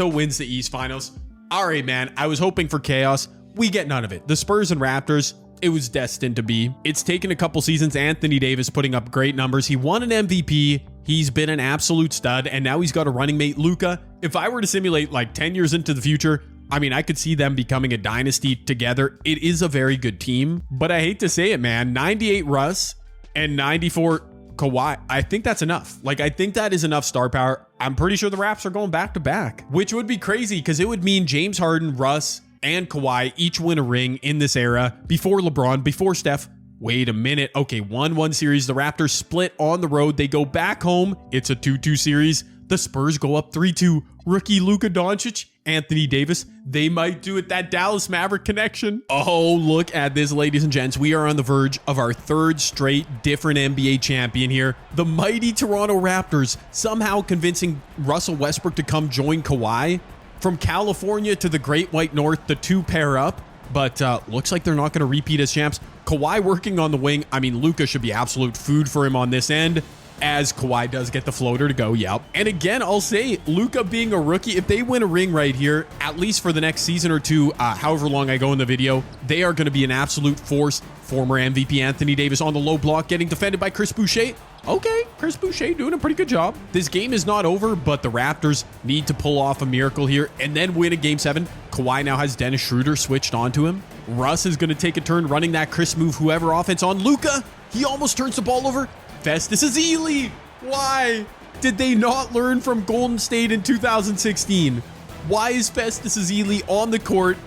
wins the East Finals. All right, man, I was hoping for chaos. We get none of it. The Spurs and Raptors, it was destined to be. It's taken a couple seasons. Anthony Davis putting up great numbers. He won an MVP. He's been an absolute stud, and now he's got a running mate, Luka. If I were to simulate like 10 years into the future, I mean, I could see them becoming a dynasty together. It is a very good team, but I hate to say it, man. 98 Russ and 94 Kawhi, I think that's enough. Like, I think that is enough star power. I'm pretty sure the Raps are going back to back, which would be crazy because it would mean James Harden, Russ, and Kawhi each win a ring in this era before LeBron, before Steph. Wait a minute. Okay, 1-1 series. The Raptors split on the road. They go back home. It's a 2-2 series. The Spurs go up 3-2. Rookie Luka Doncic, Anthony Davis, they might do it. That Dallas Maverick connection. Oh, look at this, ladies and gents. We are on the verge of our 3rd straight different NBA champion here. The mighty Toronto Raptors somehow convincing Russell Westbrook to come join Kawhi. From California to the Great White North, the 2 pair up. But looks like they're not going to repeat as champs. Kawhi working on the wing. I mean, Luka should be absolute food for him on this end, as Kawhi does get the floater to go. Yep. And again, I'll say Luka being a rookie, if they win a ring right here, at least for the next season or 2, however long I go in the video, they are going to be an absolute force. Former MVP Anthony Davis on the low block, getting defended by Chris Boucher. Okay, Chris Boucher doing a pretty good job. This game is not over, but the Raptors need to pull off a miracle here and then win a game 7. Kawhi now has Dennis Schroeder switched onto him. Russ is going to take a turn running that Chris move whoever offense on Luka. He almost turns the ball over. Festus Ezeli. Why did they not learn from Golden State in 2016? Why is Festus Ezeli on the court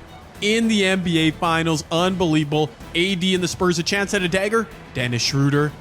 in the NBA Finals? Unbelievable. AD and the Spurs a chance at a dagger. Dennis Schroeder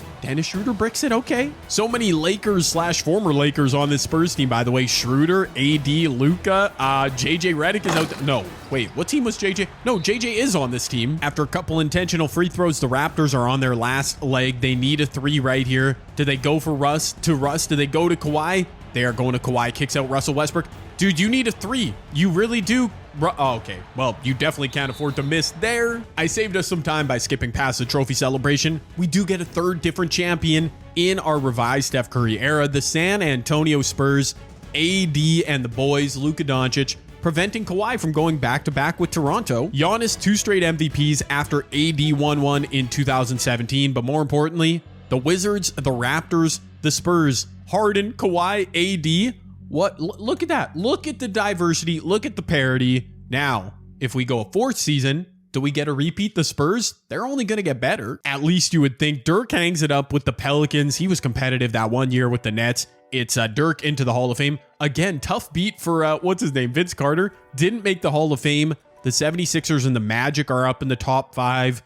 bricks it. Okay. So many Lakers / former Lakers on this Spurs team, by the way. Schroeder, AD, Luka, JJ Redick is out there. No, wait, what team was JJ? No, JJ is on this team. After a couple intentional free throws, the Raptors are on their last leg. They need a 3 right here. Do they go for Russ? Do they go to Kawhi? They are going to Kawhi. Kicks out Russell Westbrook. Dude, you need a 3. You really do. Oh, okay. Well, you definitely can't afford to miss there. I saved us some time by skipping past the trophy celebration. We do get a 3rd different champion in our revised Steph Curry era. The San Antonio Spurs, AD and the boys, Luka Doncic, preventing Kawhi from going back-to-back with Toronto. Giannis 2 straight MVPs after AD won one in 2017. But more importantly, the Wizards, the Raptors, the Spurs, Harden, Kawhi, AD. What? Look at that. Look at the diversity. Look at the parity. Now, if we go a 4th season, do we get a repeat? The Spurs? They're only going to get better. At least you would think. Dirk hangs it up with the Pelicans. He was competitive that one year with the Nets. It's Dirk into the Hall of Fame. Again, tough beat for, what's his name? Vince Carter. Didn't make the Hall of Fame. The 76ers and the Magic are up in the top 5.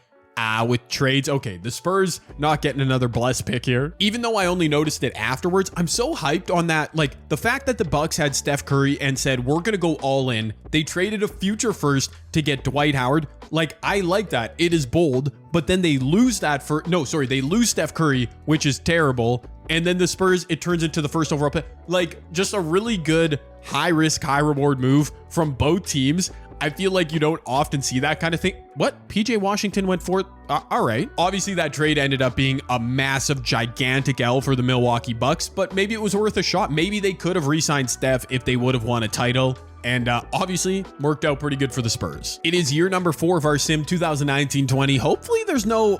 With trades. Okay, the Spurs not getting another blessed pick here. Even though I only noticed it afterwards, I'm so hyped on that. Like, the fact that the Bucks had Steph Curry and said, we're going to go all in. They traded a future first to get Dwight Howard. Like, I like that. It is bold, but then they lose that for, no, sorry, they lose Steph Curry, which is terrible. And then the Spurs, it turns into the first overall pick. Like, just a really good high risk, high reward move from both teams. I feel like you don't often see that kind of thing. What? PJ Washington went 4th? All right. Obviously, that trade ended up being a massive, gigantic L for the Milwaukee Bucks, but maybe it was worth a shot. Maybe they could have re-signed Steph if they would have won a title. And obviously, worked out pretty good for the Spurs. It is year number 4 of our sim 2019-20. Hopefully, there's no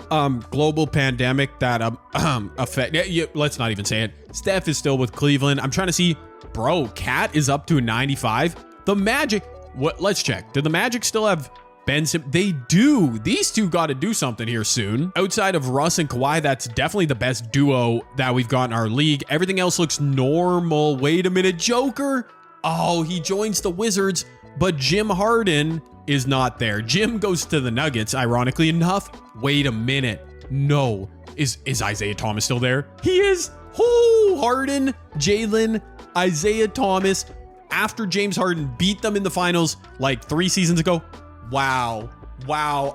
global pandemic that affect. Yeah, let's not even say it. Steph is still with Cleveland. I'm trying to see. Bro, Cat is up to a 95. The Magic. What? Let's check. Do the Magic still have Ben Simmons? They do. These two got to do something here soon. Outside of Russ and Kawhi, that's definitely the best duo that we've got in our league. Everything else looks normal. Wait a minute. Joker. Oh, he joins the Wizards, but Jim Harden is not there. Jim goes to the Nuggets, ironically enough. Wait a minute. No. Is Isaiah Thomas still there? He is. Oh, Harden, Jalen, Isaiah Thomas. After James Harden beat them in the finals like 3 seasons ago. Wow.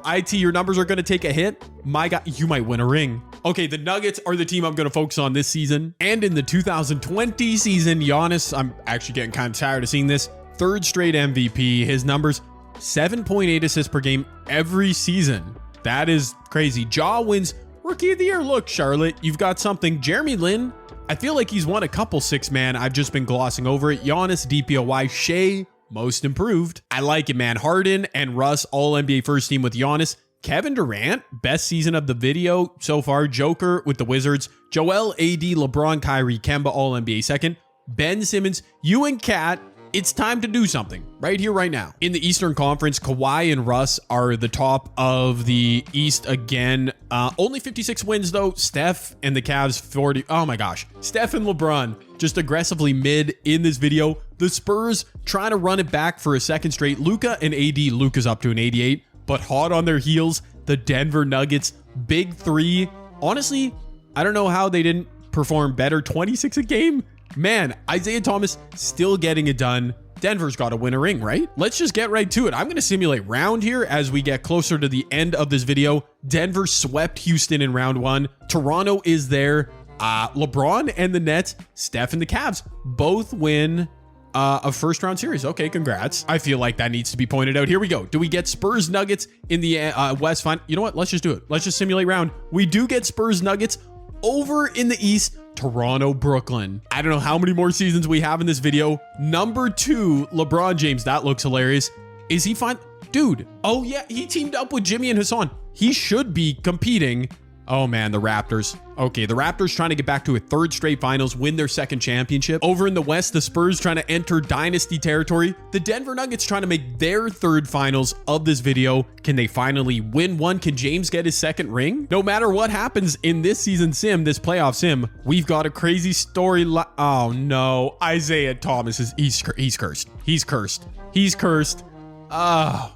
IT, your numbers are going to take a hit. My God, you might win a ring. Okay, the Nuggets are the team I'm going to focus on this season. And in the 2020 season, Giannis, I'm actually getting kind of tired of seeing this. 3rd straight MVP. His numbers, 7.8 assists per game every season. That is crazy. Ja wins Rookie of the Year. Look, Charlotte, you've got something. Jeremy Lin, I feel like he's won a couple 6-man. I've just been glossing over it. Giannis, DPOY, Shea, most improved. I like it, man. Harden and Russ, all NBA first team with Giannis. Kevin Durant, best season of the video so far. Joker with the Wizards. Joel, AD, LeBron, Kyrie, Kemba, all NBA second. Ben Simmons, you and Kat. It's time to do something right here, right now. In the Eastern Conference, Kawhi and Russ are the top of the East again. Only 56 wins, though. Steph and the Cavs, 40. Oh, my gosh. Steph and LeBron just aggressively mid in this video. The Spurs trying to run it back for a 2nd straight. Luka and AD. Luka's up to an 88, but hot on their heels. The Denver Nuggets, big 3. Honestly, I don't know how they didn't perform better. 26 a game. Man, Isaiah Thomas still getting it done. Denver's got to win a ring, right? Let's just get right to it. I'm going to simulate round here as we get closer to the end of this video. Denver swept Houston in round 1. Toronto is there. LeBron and the Nets, Steph and the Cavs both win a 1st round series. Okay, congrats. I feel like that needs to be pointed out. Here we go. Do we get Spurs Nuggets in the West final? You know what? Let's just do it. Let's just simulate round. We do get Spurs Nuggets over in the East. Toronto, Brooklyn. I don't know how many more seasons we have in this video. Number 2, LeBron James. That looks hilarious. Is he fine? Dude. Oh yeah, he teamed up with Jimmy and Hassan. He should be competing Oh man, the Raptors. Okay, the Raptors trying to get back to a third straight finals, win their second championship. Over in the West, the Spurs trying to enter dynasty territory. The Denver Nuggets trying to make their third finals of this video. Can they finally win one? Can James get his second ring? No matter what happens in this season sim, this playoff sim, we've got a crazy story. Oh no, Isaiah Thomas he's cursed. He's cursed. He's cursed. Oh,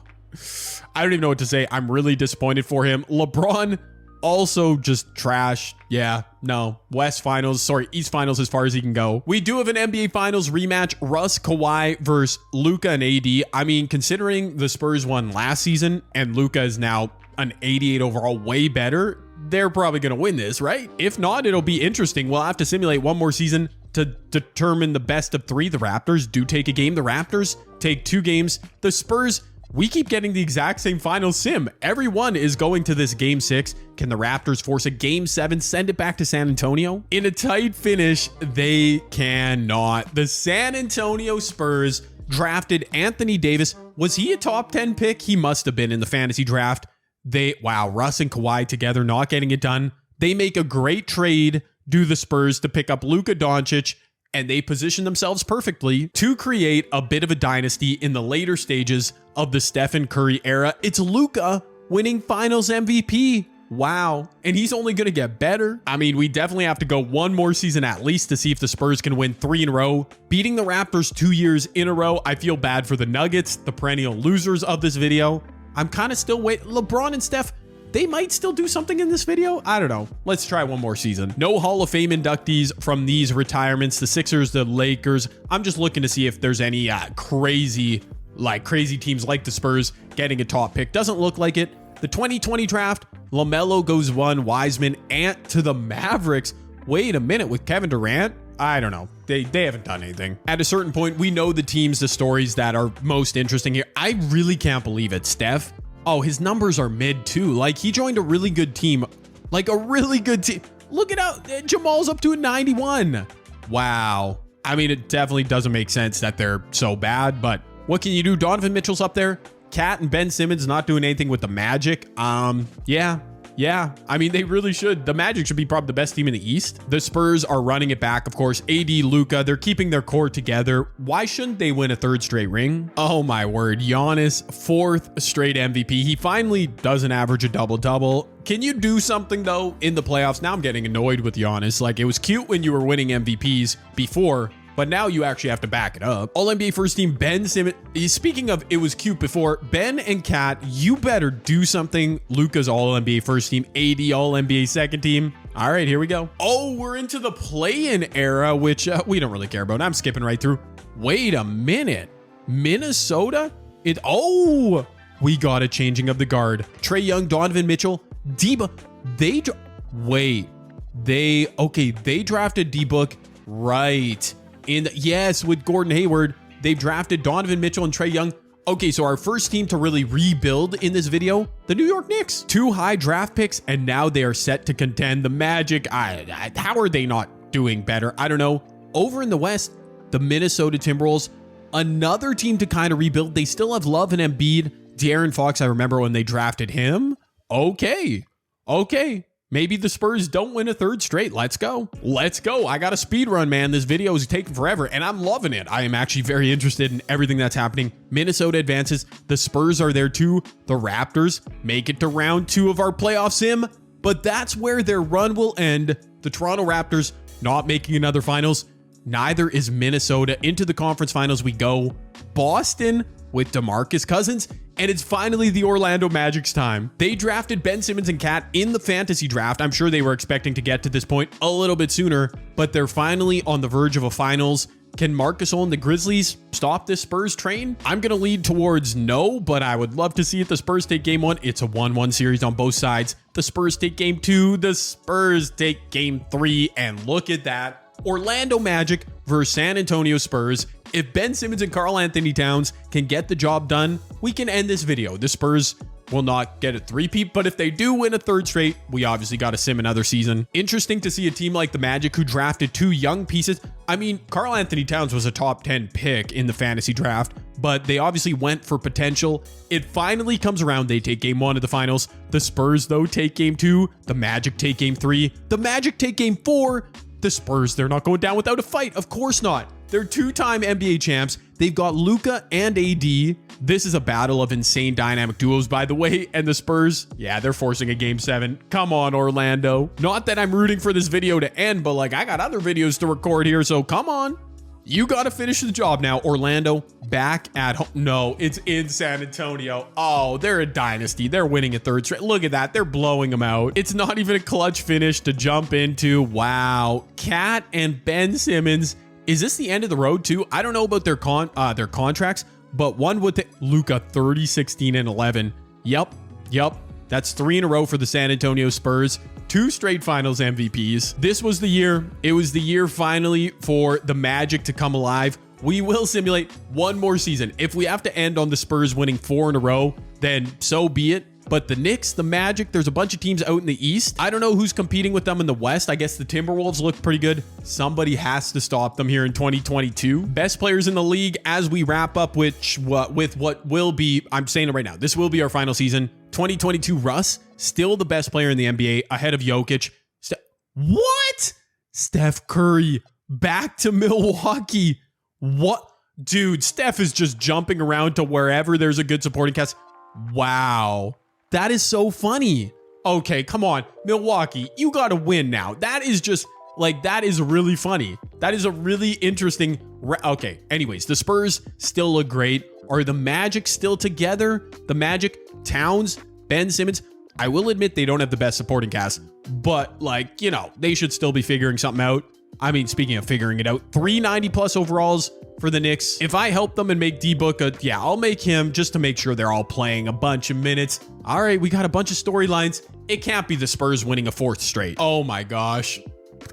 I don't even know what to say. I'm really disappointed for him. LeBron also just trash. Yeah, no. East Finals as far as he can go. We do have an NBA Finals rematch. Russ, Kawhi versus Luka and AD. I mean, considering the Spurs won last season and Luka is now an 88 overall, way better, they're probably going to win this, right? If not, it'll be interesting. We'll have to simulate one more season to determine the best of three. The Raptors do take a game. The Raptors take 2 games. The Spurs, we keep getting the exact same final sim. Everyone is going to this game 6. Can the Raptors force a game 7, send it back to San Antonio? In a tight finish, they cannot. The San Antonio Spurs drafted Anthony Davis. Was he a top 10 pick? He must have been in the fantasy draft. Wow, Russ and Kawhi together not getting it done. They make a great trade, do the Spurs, to pick up Luka Doncic, and they position themselves perfectly to create a bit of a dynasty in the later stages of the Stephen Curry era. It's Luka winning Finals MVP. Wow. And he's only going to get better. I mean, we definitely have to go one more season at least to see if the Spurs can win 3 in a row. Beating the Raptors 2 years in a row. I feel bad for the Nuggets, the perennial losers of this video. I'm kind of still waiting. LeBron and Steph, they might still do something in this video. I don't know. Let's try one more season. No Hall of Fame inductees from these retirements. The Sixers, the Lakers. I'm just looking to see if there's any crazy teams like the Spurs getting a top pick. Doesn't look like it. The 2020 draft, LaMelo goes 1, Wiseman, Ant to the Mavericks. Wait a minute, with Kevin Durant? I don't know. They haven't done anything. At a certain point, we know the teams, the stories that are most interesting here. I really can't believe it. Steph. Oh, his numbers are mid too. Like, he joined a really good team. Like, a really good team. Look at how Jamal's up to a 91. Wow. I mean, it definitely doesn't make sense that they're so bad, but what can you do? Donovan Mitchell's up there. Cat and Ben Simmons not doing anything with the Magic. Yeah. I mean, they really should. The Magic should be probably the best team in the East. The Spurs are running it back, of course. AD, Luka, they're keeping their core together. Why shouldn't they win a 3rd straight ring? Oh my word. Giannis, 4th straight MVP. He finally doesn't average a double-double. Can you do something though in the playoffs? Now I'm getting annoyed with Giannis. Like, it was cute when you were winning MVPs before, but now you actually have to back it up. All-NBA first team, Ben Simmons. Speaking of it was cute before, Ben and Kat, you better do something. Luka's All-NBA first team, AD All-NBA second team. All right, here we go. Oh, we're into the play-in era, which we don't really care about. I'm skipping right through. Wait a minute. Minnesota? We got a changing of the guard. Trae Young, Donovan Mitchell, D-Book. They drafted D-Book right. Yes, with Gordon Hayward, they've drafted Donovan Mitchell and Trae Young. Okay, so our first team to really rebuild in this video, the New York Knicks. 2 high draft picks, and now they are set to contend. The Magic, how are they not doing better? I don't know. Over in the West, the Minnesota Timberwolves, another team to kind of rebuild. They still have Love and Embiid. De'Aaron Fox, I remember when they drafted him. Okay. Maybe the Spurs don't win a 3rd straight. Let's go. I got a speed run, man. This video is taking forever and I'm loving it. I am actually very interested in everything that's happening. Minnesota advances. The Spurs are there too. The Raptors make it to round 2 of our playoff sim, but that's where their run will end. The Toronto Raptors not making another finals. Neither is Minnesota. Into the conference finals we go. Boston with DeMarcus Cousins, and it's finally the Orlando Magic's time. They drafted Ben Simmons and Cat in the fantasy draft. I'm sure they were expecting to get to this point a little bit sooner, but they're finally on the verge of a finals. Can Marc Gasol and the Grizzlies stop this Spurs train? I'm going to lead towards no, but I would love to see it. The Spurs take game 1. It's a 1-1 series on both sides. The Spurs take game 2. The Spurs take game 3. And look at that. Orlando Magic versus San Antonio Spurs. If Ben Simmons and Karl Anthony Towns can get the job done, we can end this video. The Spurs will not get a 3-peat, but if they do win a 3rd straight, we obviously got to sim another season. Interesting to see a team like the Magic who drafted 2 young pieces. I mean, Karl Anthony Towns was a top 10 pick in the fantasy draft, but they obviously went for potential. It finally comes around. They take game 1 of the finals. The Spurs, though, take game 2. The Magic take game 3. The Magic take game 4. The Spurs, they're not going down without a fight. Of course not. They're 2-time NBA champs. They've got Luka and AD. This is a battle of insane dynamic duos, by the way. And the Spurs, yeah, they're forcing a game 7. Come on, Orlando. Not that I'm rooting for this video to end, but like I got other videos to record here, so come on. You got to finish the job now. Orlando back at home. No, it's in San Antonio. Oh, they're a dynasty. They're winning a 3rd straight. Look at that. They're blowing them out. It's not even a clutch finish to jump into. Wow. Cat and Ben Simmons. Is this the end of the road too? I don't know about their contracts, but one with Luka 30, 16, and 11. Yep. That's 3 in a row for the San Antonio Spurs. 2 straight finals MVPs. This was the year. It was the year finally for the Magic to come alive. We will simulate one more season. If we have to end on the Spurs winning 4 in a row, then so be it. But the Knicks, the Magic, there's a bunch of teams out in the East. I don't know who's competing with them in the West. I guess the Timberwolves look pretty good. Somebody has to stop them here in 2022. Best players in the league as we wrap up with what will be, I'm saying it right now, this will be our final season. 2022 Russ, still the best player in the NBA, ahead of Jokic. What? Steph Curry back to Milwaukee. What? Dude, Steph is just jumping around to wherever there's a good supporting cast. Wow. That is so funny. Okay, come on. Milwaukee, you got to win now. That is just like, that is really funny. That is a really interesting. Okay, anyways, the Spurs still look great. Are the Magic still together? The Magic, Towns, Ben Simmons. I will admit they don't have the best supporting cast, but like, you know, they should still be figuring something out. I mean, speaking of figuring it out, 390 plus overalls for the Knicks. If I help them and make D-Book I'll make him just to make sure they're all playing a bunch of minutes. All right, we got a bunch of storylines. It can't be the Spurs winning a 4th straight. Oh my gosh.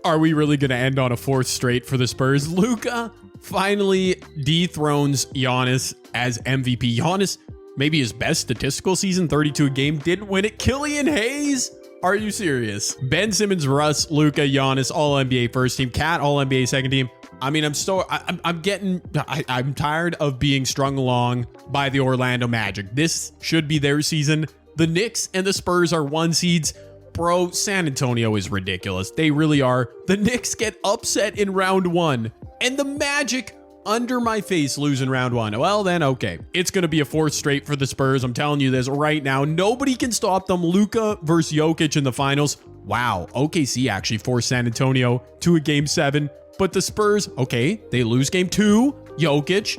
Are we really going to end on a 4th straight for the Spurs? Luka finally dethrones Giannis as MVP. Giannis, maybe his best statistical season, 32 a game, didn't win it. Killian Hayes. Are you serious? Ben Simmons, Russ, Luka, Giannis, all NBA first team, Cat, all NBA second team. I mean, I'm tired of being strung along by the Orlando Magic. This should be their season. The Knicks and the Spurs are 1 seeds. Bro, San Antonio is ridiculous. They really are. The Knicks get upset in round 1 and the Magic under my face lose in round 1. Well, then, okay. It's going to be a 4th straight for the Spurs. I'm telling you this right now. Nobody can stop them. Luka versus Jokic in the finals. Wow. OKC actually forced San Antonio to a game 7. But the Spurs, okay, they lose game 2. Jokic,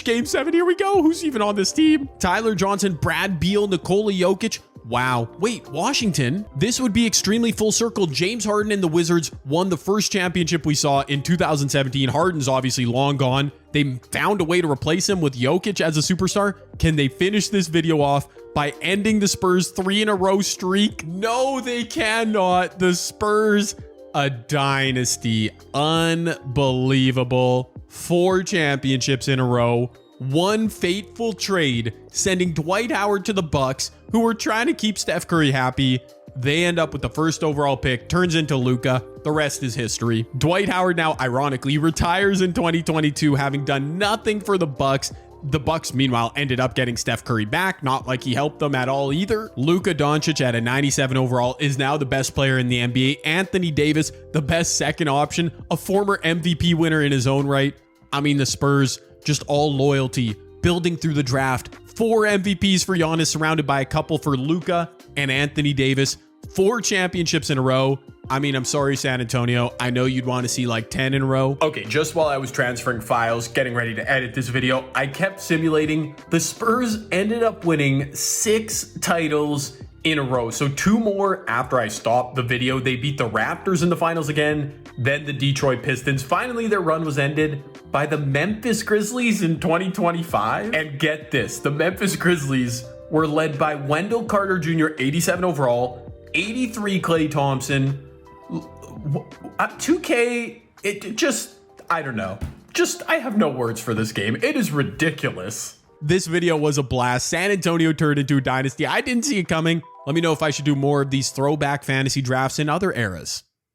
game 7. Here we go. Who's even on this team? Tyler Johnson, Brad Beal, Nikola Jokic. Wow. Wait, Washington? This would be extremely full circle. James Harden and the Wizards won the first championship we saw in 2017. Harden's obviously long gone. They found a way to replace him with Jokic as a superstar. Can they finish this video off by ending the Spurs 3 in a row streak? No, they cannot. The Spurs, a dynasty. Unbelievable. 4 championships in a row. 1 fateful trade sending Dwight Howard to the Bucks, who were trying to keep Steph Curry happy. They end up with the 1st overall pick, turns into Luka. The rest is history. Dwight Howard now, ironically, retires in 2022, having done nothing for the Bucks. The Bucks, meanwhile, ended up getting Steph Curry back. Not like he helped them at all either. Luka Doncic at a 97 overall is now the best player in the NBA. Anthony Davis, the best second option, a former MVP winner in his own right. I mean, the Spurs, just all loyalty, building through the draft. 4 MVPs for Giannis, surrounded by a couple for Luka and Anthony Davis. 4 championships in a row. I mean, I'm sorry, San Antonio. I know you'd want to see like 10 in a row. Okay, just while I was transferring files, getting ready to edit this video, I kept simulating. The Spurs ended up winning 6 titles in a row. So 2 more after I stopped the video. They beat the Raptors in the finals again, then the Detroit Pistons. Finally, their run was ended by the Memphis Grizzlies in 2025. And get this, the Memphis Grizzlies were led by Wendell Carter Jr., 87 overall, 83 Klay Thompson, 2K, I don't know. I have no words for this game. It is ridiculous. This video was a blast. San Antonio turned into a dynasty. I didn't see it coming. Let me know if I should do more of these throwback fantasy drafts in other eras.